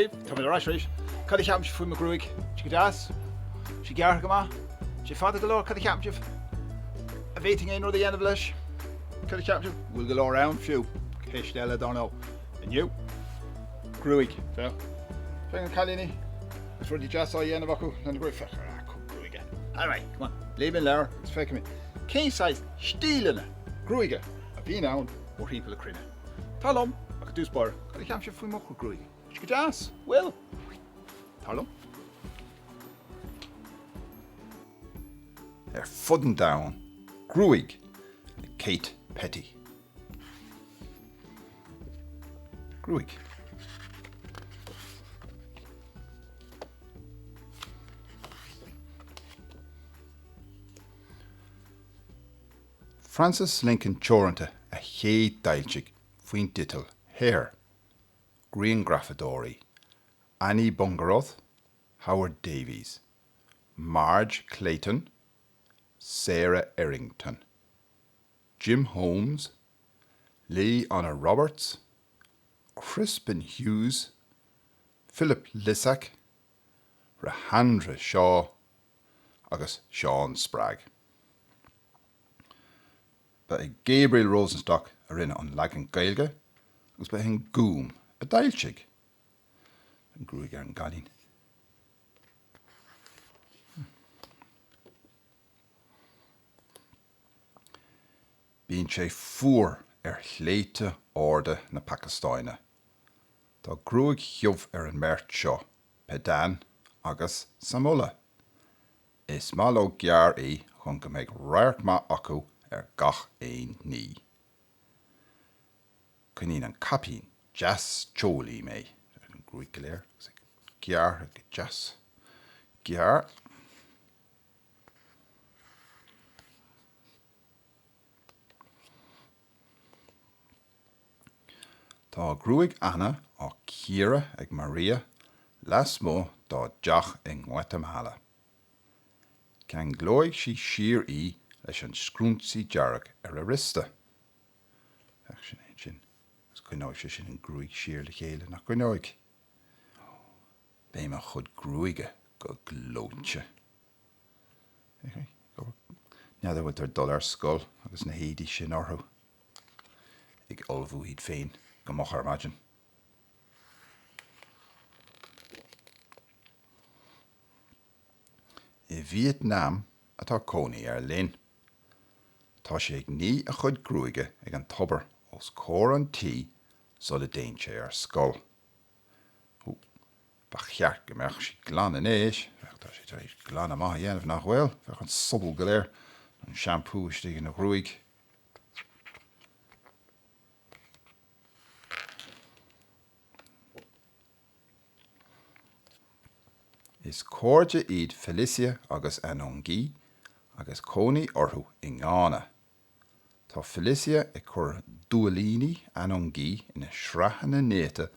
Dave, tá mé ráis rééis. Cad cheam si faoi Gruaig. Si das? Si gear go má? Si fada go leir cad cheam si? A bhéting é nó a dhéanamh leis. Cad cheam si? Bhfuil go leir ann fiú. Céis eile darnó. Aniu. Gruaig. Tá. Fé an chalíní. Is ruí jazz á dhéanamh acu lena Gruaig fechar Gruaige. All right, come on. Léamh leir, is feice mi. Céisáis stíleanna. Gruaige. A bhí ann ó hípla a crinne. Talom, ach dús bar. Cad cheam si faoi mo Gruaig. Si jazz? Well. Talom. Fudden down, Gruaig, Kate Petty. Gruaig. Francis Lincoln Iomaí a chéad dailteach faoin titil Hair, Green Graffadori, Annie Bungaroth, Howard Davies, Marge Clayton, Sarah Errington, Jim Holmes, Lee Honor Roberts, Crispin Hughes, Philip Lissack, Rahandra Shaw, agus Sean Sprague. Ba Gabriel Rosenstock a rinne an lagan Gaeilge, agus ba An Gúm a dailteach. An Gruaig an galín. Bíonn sé fuair chléite orde na Pacastáine. Tá Gruaig thiomh an mert seo, Pedan agus Samola. Is má ó gear chun go méid réirt má acu gach éon ní. Cuinín an capín jazz teolaí mé. An Gruaig go léir, gear ag jazz. Gear. Tá Gruaig Anna á Ciara ag Maria las mó dá deach in Guatemala. Ceann glóigh sí siar leis an scrúnsaí dearg a rista. Ach sin é sin. Is cuineáid sé sin an Gruaig siar le chéile nach cuineáig. Bé mar chud Gruaige go glóinte. Nead bhfuil tar dul ar scoil agus na héadí sin orthú. Ag olbhú iad féin. Go mochar imagine. I Vietnam atá cónaí ar linn. Tá sé ag ní a chud Gruaige ag an tobar os cór an tí sola déan sé ar scoil. Ba cheart go meach sí glan in éis, tá sé tar éis glan am maith dhéanamh nach bhfuil, fech an sobal go léir, an shampoo istigh na Gruaig. Is cóirde iad Felicia agus an Gúm agus cónaí orthú i ngána. Tá Felicia ag chur dúalíní an Gúm ina sreathan na néite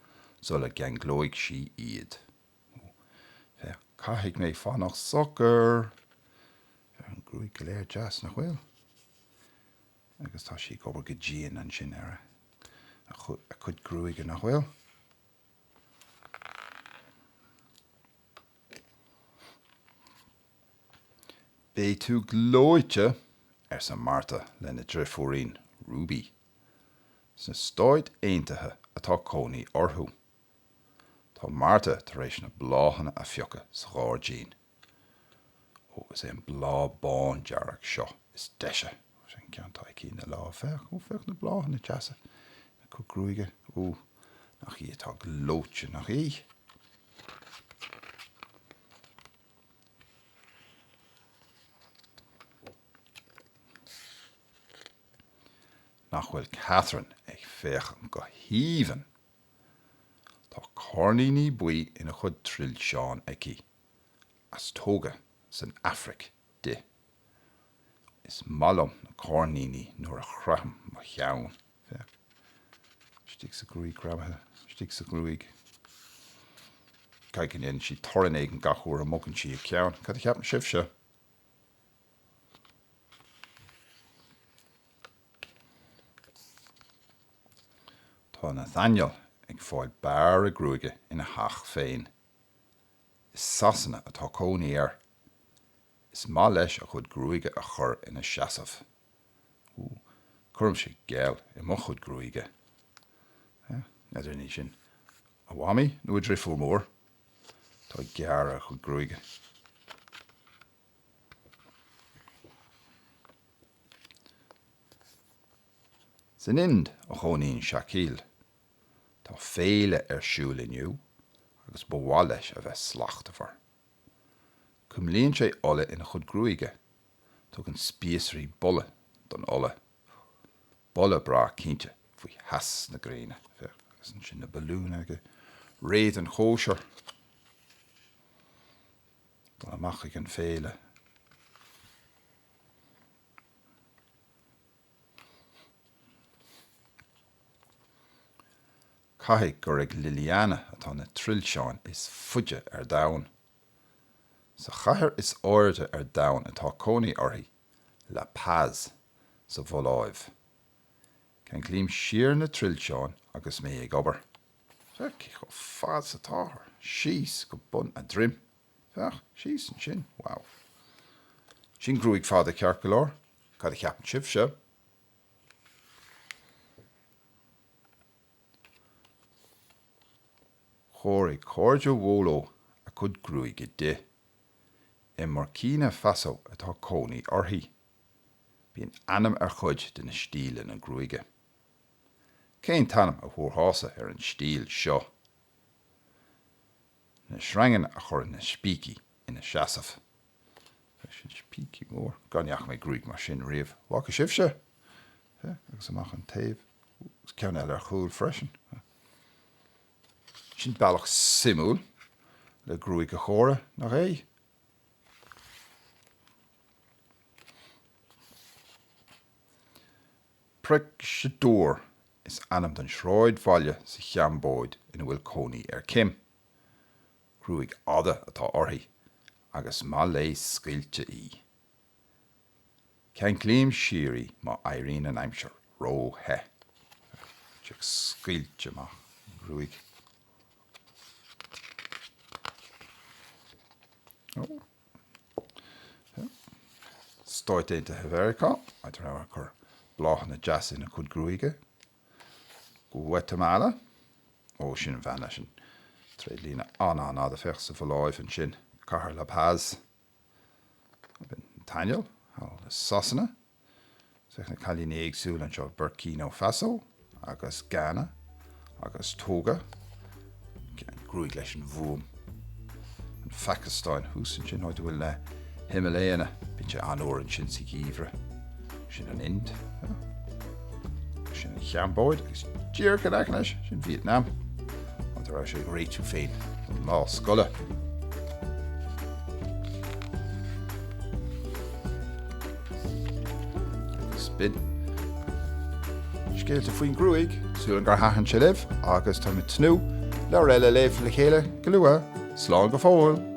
sola gan glóigh sí iad. Caithfidh mé fánach soccer. An Gruaig go léir jazz nach bhfuil. Agus tá sí gobar go díon an sin ar a chud Gruaige nach bhfuil. Bé tú glóite sa Marta lena drifúín Ruby. Sna stáid éintethe atá cónaí orthú. Tá Marta tar éis na bláhanna a fiocha sa ghár dín. Is é an blá bán dearach seo is deise. Sin ceantá cí na lá fech na bláhanna teasa. Na chu Gruaige nach í atá glóite nach í. Nach bhfuil Catherine ag féchan go híomhan. Tá cornaíní buí ina chud trill seán aici. As tóga san Afric de. Is malum na cornaíní nuair a chraitham má cheann. Stig sa Gruaig grabathe, stig sa Gruaig. Caigin in si toran éig an gachúir a mogan si a ceann. Cad a cheapan sibh se? Tá Nathaniel ag fáil bear a gruaige ina hach féin. Is sasanna atá cónaí ar. Is má leis a chud gruaige a chur ina seasamh. Cuireann sé scéal I mo chud gruaige. Neidir ní sin. Iomaí nó a ddrifuair mór. Tá gearr a chud gruaige. San ind a chonaíonn scéal. Tá féile ar siúl inniu, agus ba bhá leis a bheith slachtafar. Cumlíonn sé ola ina chud gruaige, tugann spíosarí bolle don ola. Bolle bra cínte faoi heas na gréine. Agus an sin na balúna go réad an chóisiir. Dá amach ag an féile. Caithfidh gur ag Liliana atá na trilseáin is fuide ar domhain. Sa chathair is áirde ar domhain atá cónaí orthaí le paz sa bhláimh. Can glím siar na trilseáin agus mé ag obair. Cí go fad sa táthar, síos go bun a drim. Síos an sin, wow. Sin gruaig fad a ceart go leor, cad a cheapan sibh se. Chóirí cóiriú mhóló a chud gruaige de. I Burkina Faso atá cónaí orthaí. Bhíonn anam ar chuid de na stíle na gruaige. Cén tanam a thuairthása ar an stíl seo. Na spreagann a chur na spící ina seasamh. Sin spící mór. Ganeach mé gruaig mar sin riamh. Bhacha sibh se. Agus amach an taobh. Ceann eile ar chúil freisin. Sin bailach simúil le gruaig a chóra nach é. Spreagann is anam don sráid bhaile sa cheambóid ina bhfuil cónaí ar cim. Gruaig ada atá orthaí, agus má lé scailte í. Ceann glím siaraí má éiríonn an aimsire róthe. Teag scailte má gruaig. Stáit éanta America, aidir ra chur bláchan na jazz ina chud gruaige. Guatemala, sin an bhean sin tréad lína anna a fech sa bhláimh an sin cahar le paz. Taineal, is sasanna, na cailín éagsúla an seo Burkina Faso, agus Ghana, agus Toga, gruaig leis an bhuam. An Pakistan, hús an sin áid bhfuil le Himalayana, bíonn sé anóir an sin sa gíomhre. Sin an Ind, sin an cheambóid, agus díor go leis, sin Vietnam. Áidir ra sé réitú féin an lá scoile. Agus bin scéalte faoin gruaig, súlan gur haithann sé libh, agus tá mit snú, leir eile léamh le chéile go luath, slán go fóil.